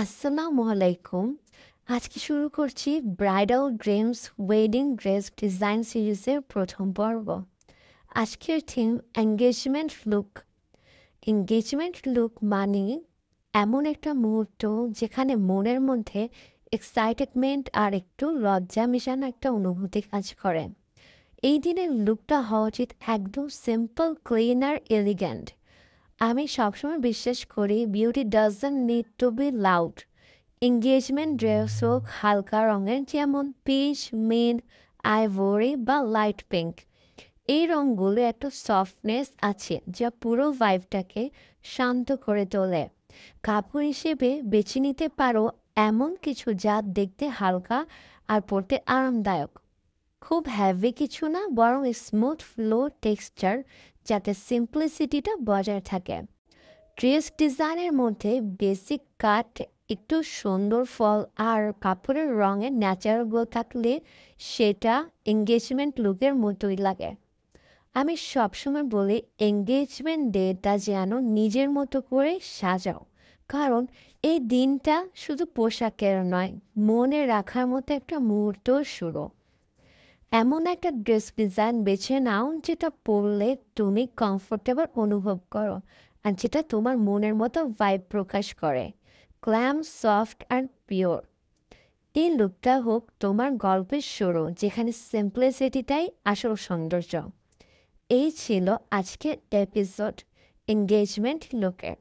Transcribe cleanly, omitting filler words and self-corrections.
আসসালামু আলাইকুম। আজকে শুরু করছি bridal dreams wedding dress design সিরিজের প্রথম পর্ব। আজকের theme engagement look. Engagement look মানে এমন একটা মুহূর্ত যেখানে মনের মধ্যে এক্সাইটেডমেন্ট আর একটু লজ্জা মেশানো একটা অনুভূতি কাজ করে। এই দিনের লুকটা হওয়া উচিত একদম সিম্পল, ক্লিন আর এলিগ্যান্ট। আমি সবসময় বিশ্বাস করি beauty doesn't need to be loud. Engagement dress হোক হালকা রঙের, যেমন পিচ, মিড, আইভরি বা লাইট পিঙ্ক। এই রঙগুলো একটা সফটনেস আছে যা পুরো ভাইবটাকে শান্ত করে তোলে। কাপড় হিসেবে বেছে নিতে পারো এমন কিছু যা দেখতে হালকা আর পরতে আরামদায়ক। খুব হেভি কিছু না, বরং স্মুথ ফ্লো টেক্সচার, যাতে সিম্পলিসিটিটা বজায় থাকে। ড্রেস ডিজাইনের মধ্যে বেসিক কাট, একটু সুন্দর ফল আর কাপড়ের রঙে ন্যাচারাল গ্লো থাকলে সেটা এঙ্গেজমেন্ট লুকের মতোই লাগে। আমি সবসময় বলি এঙ্গেজমেন্ট ডেটা যেন নিজের মতো করে সাজাও, কারণ এই দিনটা শুধু পোশাকের নয়, মনে রাখার মতো একটা মুহূর্ত শুরু। এমন একটা ড্রেস ডিজাইন বেছে নাও যেটা পরলে তুমি কমফোর্টেবল অনুভব করো আর যেটা তোমার মনের মতো ভাইব প্রকাশ করে। গ্ল্যাম, সফট আর পিওর। এই লুকটা হোক তোমার গল্পের শুরু, যেখানে সিম্পলিসিটিটাই আসল সৌন্দর্য। এই ছিল আজকের এপিসোড এঙ্গেজমেন্ট লুকের।